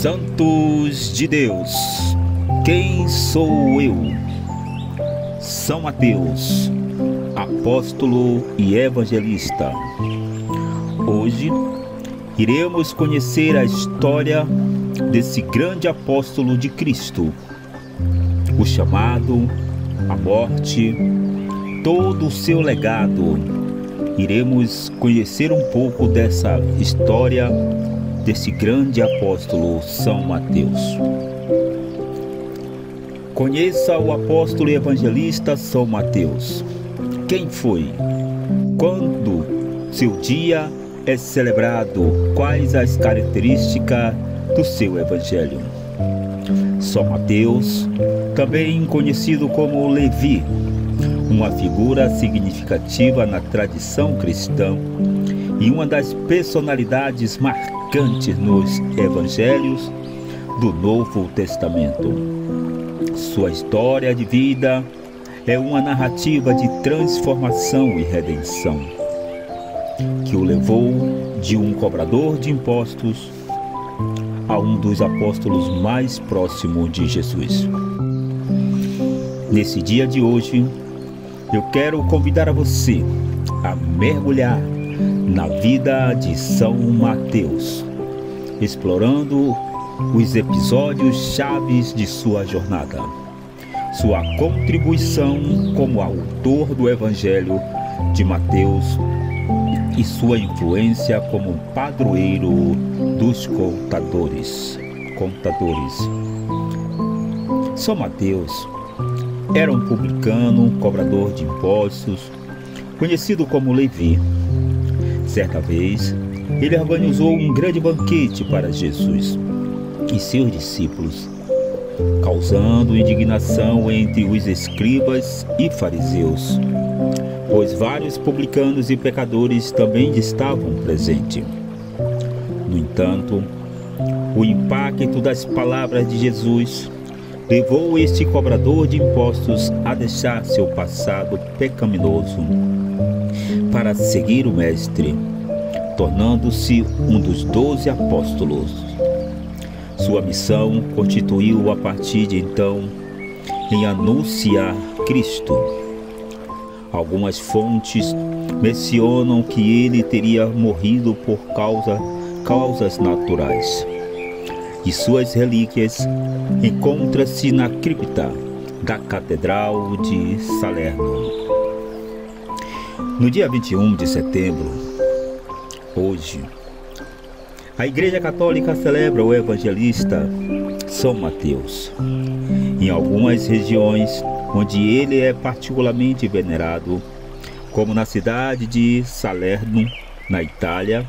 Santos de Deus, quem sou eu? São Mateus, apóstolo e evangelista. Hoje iremos conhecer a história desse grande apóstolo de Cristo, o chamado, a morte, todo o seu legado. Iremos conhecer um pouco dessa história desse grande apóstolo São Mateus. Conheça o apóstolo e evangelista São Mateus. Quem foi? Quando seu dia é celebrado? Quais as características do seu evangelho? São Mateus, também conhecido como Levi, uma figura significativa na tradição cristã e uma das personalidades marcantes nos evangelhos do Novo Testamento. Sua história de vida é uma narrativa de transformação e redenção, que o levou de um cobrador de impostos a um dos apóstolos mais próximos de Jesus. Nesse dia de hoje, eu quero convidar a você a mergulhar na vida de São Mateus, explorando os episódios chaves de sua jornada, sua contribuição como autor do Evangelho de Mateus e sua influência como padroeiro dos contadores. São Mateus era um publicano, cobrador de impostos, conhecido como Levi. Certa vez, ele organizou um grande banquete para Jesus e seus discípulos, causando indignação entre os escribas e fariseus, pois vários publicanos e pecadores também estavam presentes. No entanto, o impacto das palavras de Jesus levou este cobrador de impostos a deixar seu passado pecaminoso para seguir o Mestre, tornando-se um dos 12 apóstolos. Sua missão constituiu a partir de então em anunciar Cristo. Algumas fontes mencionam que ele teria morrido por causas naturais, e suas relíquias encontram-se na cripta da Catedral de Salerno. No dia 21 de setembro, hoje, a Igreja Católica celebra o evangelista São Mateus. Em algumas regiões onde ele é particularmente venerado, como na cidade de Salerno, na Itália,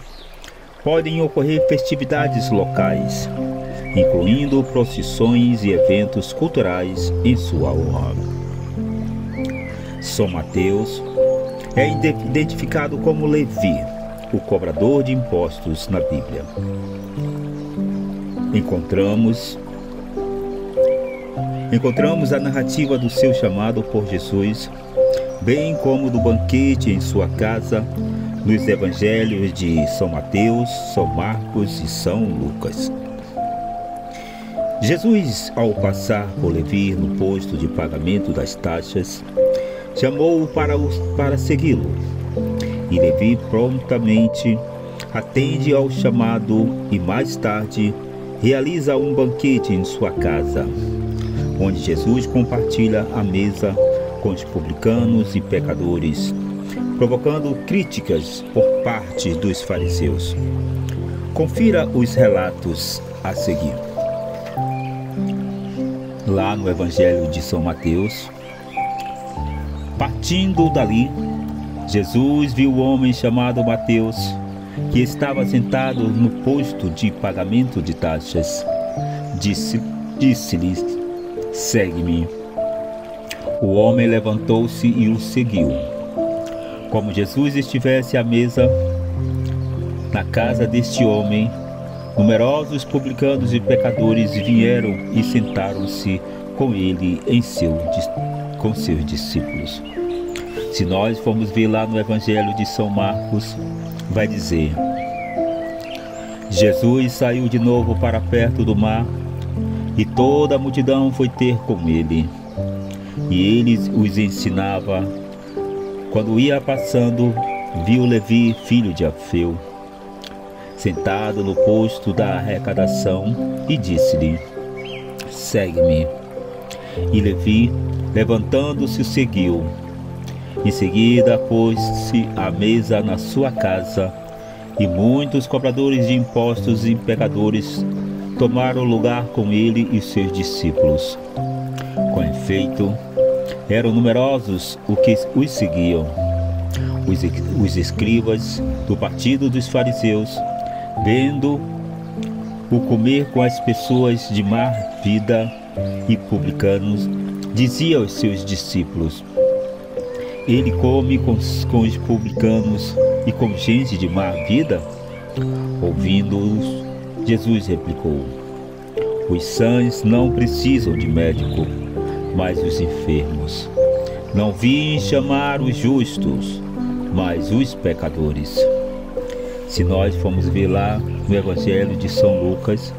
podem ocorrer festividades locais, incluindo procissões e eventos culturais em sua honra. São Mateus é identificado como Levi, o cobrador de impostos na Bíblia. Encontramos a narrativa do seu chamado por Jesus, bem como do banquete em sua casa, nos evangelhos de São Mateus, São Marcos e São Lucas. Jesus, ao passar por Levi no posto de pagamento das taxas, chamou-o para segui-lo, e Levi prontamente atende ao chamado e mais tarde realiza um banquete em sua casa, onde Jesus compartilha a mesa com os publicanos e pecadores, provocando críticas por parte dos fariseus. Confira os relatos a seguir. Lá no Evangelho de São Mateus, Partindo dali, Jesus viu o homem chamado Mateus, que estava sentado no posto de pagamento de taxas. Disse-lhe: segue-me. O homem levantou-se e o seguiu. Como Jesus estivesse à mesa na casa deste homem, numerosos publicanos e pecadores vieram e sentaram-se com ele com seus discípulos. Se nós formos ver lá no Evangelho de São Marcos, vai dizer: Jesus saiu de novo para perto do mar e toda a multidão foi ter com ele. E ele os ensinava. Quando ia passando, viu Levi, filho de Alfeu, sentado no posto da arrecadação, e disse-lhe: segue-me. E Levi, levantando-se, o seguiu. Em seguida, pôs-se à mesa na sua casa, e muitos cobradores de impostos e pecadores tomaram lugar com ele e seus discípulos. Com efeito, eram numerosos os que os seguiam. Os escribas do partido dos fariseus, vendo o comer com as pessoas de má vida e publicanos, diziam aos seus discípulos: ele come com os publicanos e com gente de má vida? Ouvindo-os, Jesus replicou: os sãos não precisam de médico, mas os enfermos. Não vim chamar os justos, mas os pecadores. Se nós formos ver lá no Evangelho de São Lucas,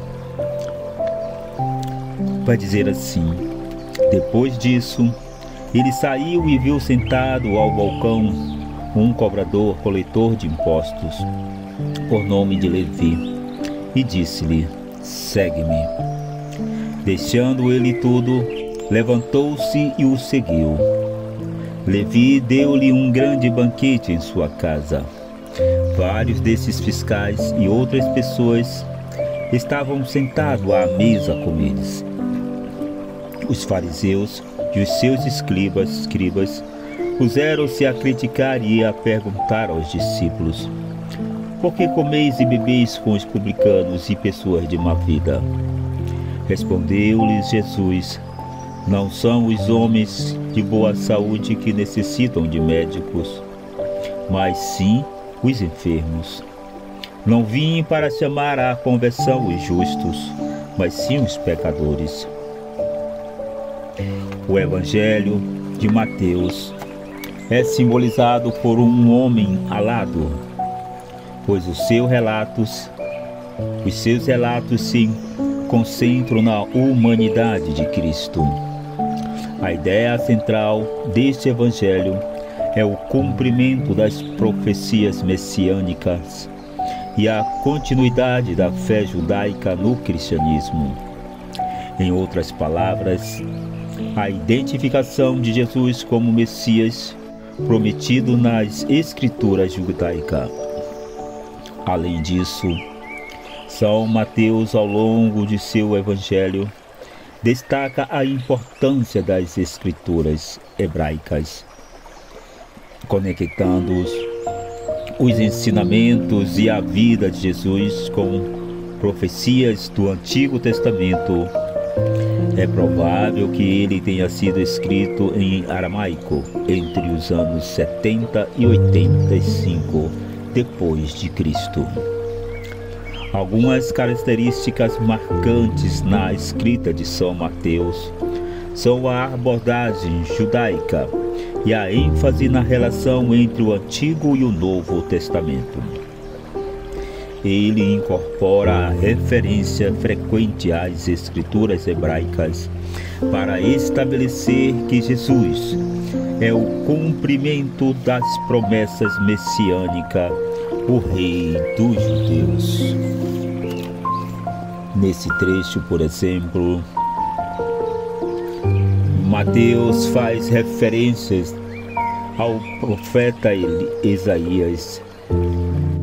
vai dizer assim: depois disso, ele saiu e viu sentado ao balcão um cobrador, coletor de impostos, por nome de Levi, e disse-lhe: segue-me. Deixando ele tudo, levantou-se e o seguiu. Levi deu-lhe um grande banquete em sua casa. Vários desses fiscais e outras pessoas estavam sentados à mesa com eles. Os fariseus e os seus escribas puseram-se a criticar e a perguntar aos discípulos: por que comeis e bebeis com os publicanos e pessoas de má vida? Respondeu-lhes Jesus: não são os homens de boa saúde que necessitam de médicos, mas sim os enfermos. Não vim para chamar à conversão os justos, mas sim os pecadores. O Evangelho de Mateus é simbolizado por um homem alado, pois os seus relatos se concentram na humanidade de Cristo. A ideia central deste Evangelho é o cumprimento das profecias messiânicas e a continuidade da fé judaica no cristianismo. Em outras palavras, a identificação de Jesus como Messias prometido nas Escrituras judaicas. Além disso, São Mateus, ao longo de seu Evangelho, destaca a importância das Escrituras hebraicas, conectando os ensinamentos e a vida de Jesus com profecias do Antigo Testamento. É provável que ele tenha sido escrito em aramaico entre os anos 70 e 85 depois de Cristo. Algumas características marcantes na escrita de São Mateus são a abordagem judaica e a ênfase na relação entre o Antigo e o Novo Testamento. Ele incorpora a referência frequente às Escrituras hebraicas para estabelecer que Jesus é o cumprimento das promessas messiânicas, o Rei dos Judeus. Nesse trecho, por exemplo, Mateus faz referências ao profeta Isaías.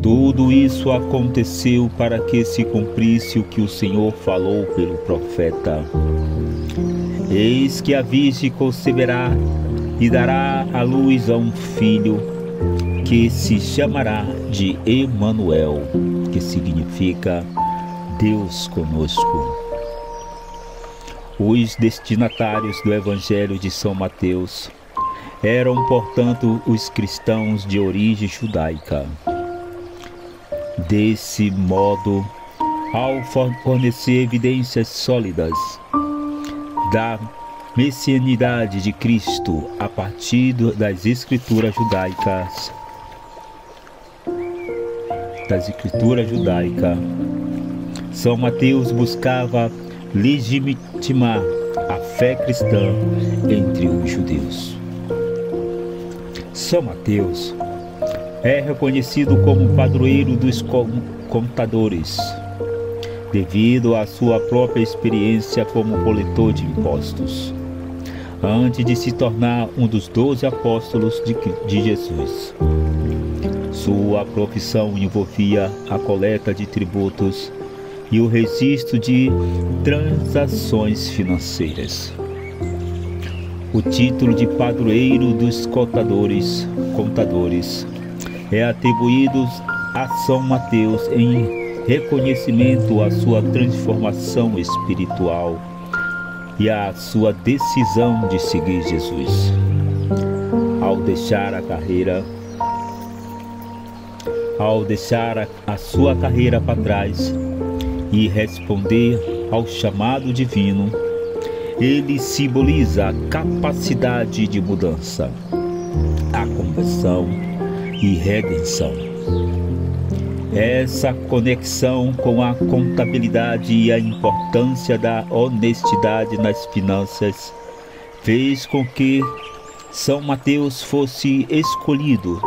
Tudo isso aconteceu para que se cumprisse o que o Senhor falou pelo profeta. Eis que a virgem conceberá e dará à luz a um filho que se chamará de Emanuel, que significa Deus conosco. Os destinatários do Evangelho de São Mateus eram, portanto, os cristãos de origem judaica. Desse modo, ao fornecer evidências sólidas da messianidade de Cristo a partir das Escrituras judaicas, São Mateus buscava legitimar a fé cristã entre os judeus. São Mateus é reconhecido como padroeiro dos contadores, devido à sua própria experiência como coletor de impostos, antes de se tornar um dos 12 apóstolos de Jesus. Sua profissão envolvia a coleta de tributos e o registro de transações financeiras. O título de padroeiro dos contadores é atribuído a São Mateus em reconhecimento à sua transformação espiritual e à sua decisão de seguir Jesus. Ao deixar a sua carreira para trás e responder ao chamado divino, ele simboliza a capacidade de mudança, a conversão e redenção. Essa conexão com a contabilidade e a importância da honestidade nas finanças fez com que São Mateus fosse escolhido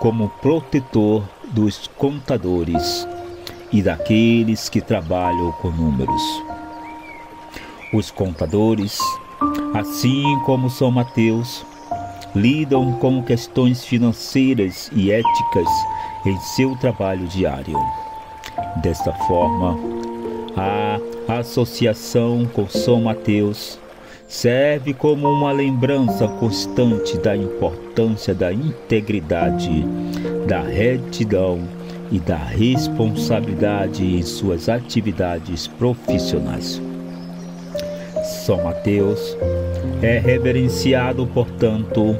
como protetor dos contadores e daqueles que trabalham com números. Os contadores, assim como São Mateus, lidam com questões financeiras e éticas em seu trabalho diário. Desta forma, a associação com São Mateus serve como uma lembrança constante da importância da integridade, da retidão e da responsabilidade em suas atividades profissionais. São Mateus é reverenciado, portanto,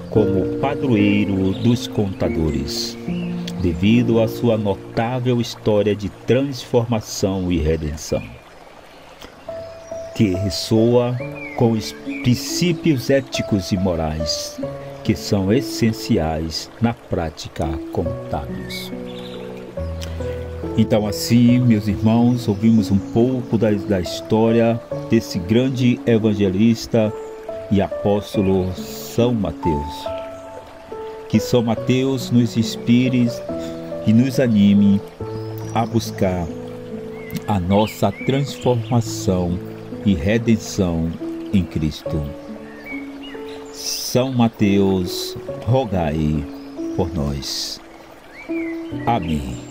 como padroeiro dos contadores, devido à sua notável história de transformação e redenção, que ressoa com os princípios éticos e morais que são essenciais na prática contábil. Então, assim, meus irmãos, ouvimos um pouco da história desse grande evangelista e apóstolo São Mateus. Que São Mateus nos inspire e nos anime a buscar a nossa transformação e redenção em Cristo. São Mateus, rogai por nós. Amém.